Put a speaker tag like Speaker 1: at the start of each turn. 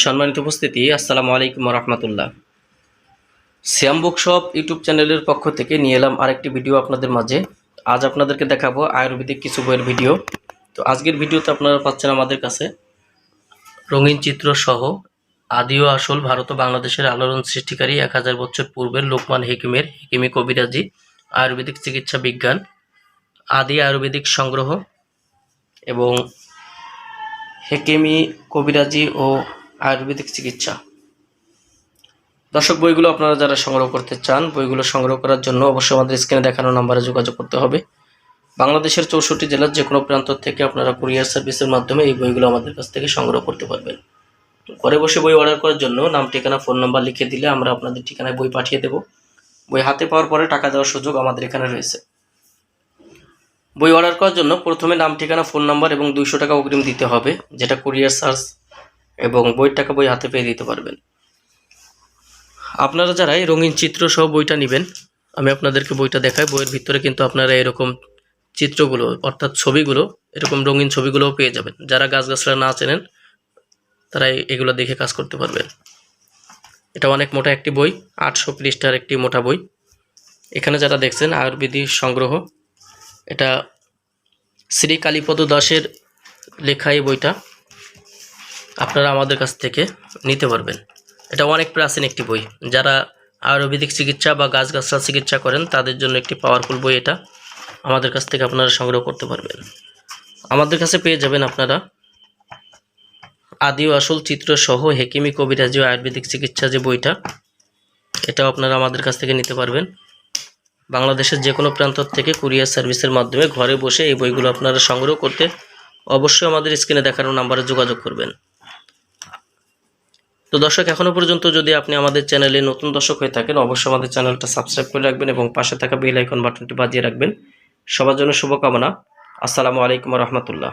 Speaker 1: সম্মানিত উপস্থিতি, আসসালামু আলাইকুম রহমতুল্লাহ। সিয়াম বুকশপ ইউটিউব চ্যানেলের পক্ষ থেকে নিয়ে এলাম আরেকটি ভিডিও আপনাদের মাঝে। আজ আপনাদেরকে দেখাবো আয়ুর্বেদিক কিছু বইয়ের ভিডিও। তো আজকের ভিডিওতে আপনারা পাচ্ছেন আমাদের কাছে রঙিন চিত্র সহ আদি ও আসল ভারত ও বাংলাদেশের আলোড়ন সৃষ্টিকারী 1000 বছর পূর্বের লোকমান হেকিমের হেকিমি কবিরাজি আয়ুর্বেদিক চিকিৎসা বিজ্ঞান আদি আয়ুর্বেদিক সংগ্রহ এবং হেকিমি কবিরাজি ও আয়ুর্বেদিক চিকিৎসা। দর্শক, বইগুলো আপনারা যারা সংগ্রহ করতে চান, বইগুলো সংগ্রহ করার জন্য অবশ্যই আমাদের স্ক্রিনে দেখানো নাম্বারে যোগাযোগ করতে হবে। বাংলাদেশের 64 জেলার যে কোনো প্রান্ত থেকে আপনারা কুরিয়ার সার্ভিসের মাধ্যমে এই বইগুলো আমাদের কাছ থেকে সংগ্রহ করতে পারবেন। ঘরে বসে বই অর্ডার করার জন্য নাম, ঠিকানা, ফোন নাম্বার লিখে দিলে আমরা আপনাদের ঠিকানায় বই পাঠিয়ে দেব। বই হাতে পাওয়ার পরে টাকা দেওয়ার সুযোগ আমাদের এখানে রয়েছে। বই অর্ডার করার জন্য প্রথমে নাম, ঠিকানা, ফোন নাম্বার এবং 200 টাকা অগ্রিম দিতে হবে, যেটা কুরিয়ার চার্জ, এবং বইয়ের টাকা বই হাতে পেয়ে দিতে পারবেন। আপনারা যারা এই রঙিন চিত্র সহ বইটা নেবেন, আমি আপনাদেরকে বইটা দেখাই। বইয়ের ভিতরে কিন্তু আপনারা এরকম চিত্রগুলো অর্থাৎ ছবিগুলো, এরকম রঙিন ছবিগুলোও পেয়ে যাবেন। যারা গাছগাছরা না চেনেন তারা এগুলো দেখে কাজ করতে পারবেন। এটা অনেক মোটা একটি বই, 800 পৃষ্ঠার একটি মোটা বই। এখানে যারা দেখছেন আয়ুর্বেদিক সংগ্রহ, এটা শ্রী কালীপদ দাসের লেখা এই বইটা আপনারা আমাদের কাছ থেকে নিতে পারবেন। এটা অনেক প্রাচীন একটি বই। যারা আয়ুর্বেদিক চিকিৎসা বা গাছগাছরা চিকিৎসা করেন তাদের জন্য একটি পাওয়ারফুল বই। এটা আমাদের কাছ থেকে আপনারা সংগ্রহ করতে পারবেন। আমাদের কাছে পেয়ে যাবেন আপনারা আদি ও আসল চিত্র সহ হেকিমি কবিরাজি ও আয়ুর্বেদিক চিকিৎসা যে বইটা, এটাও আপনারা আমাদের কাছ থেকে নিতে পারবেন। বাংলাদেশের যে কোনো প্রান্ত থেকে কুরিয়ার সার্ভিসের মাধ্যমে ঘরে বসে এই বইগুলো আপনারা সংগ্রহ করতে অবশ্যই আমাদের স্ক্রিনে দেখানো নাম্বারে যোগাযোগ করবেন। তো দর্শক, এখনও পর্যন্ত যদি আপনি আমাদের চ্যানেলে নতুন দর্শক হয়ে থাকেন, অবশ্যই আমাদের চ্যানেলটা সাবস্ক্রাইব করে রাখবেন এবং পাশে থাকা বেল আইকন বাটনটি বাজিয়ে রাখবেন। সবার জন্য শুভকামনা। আসসালামু আলাইকুম রহমতুল্লাহ।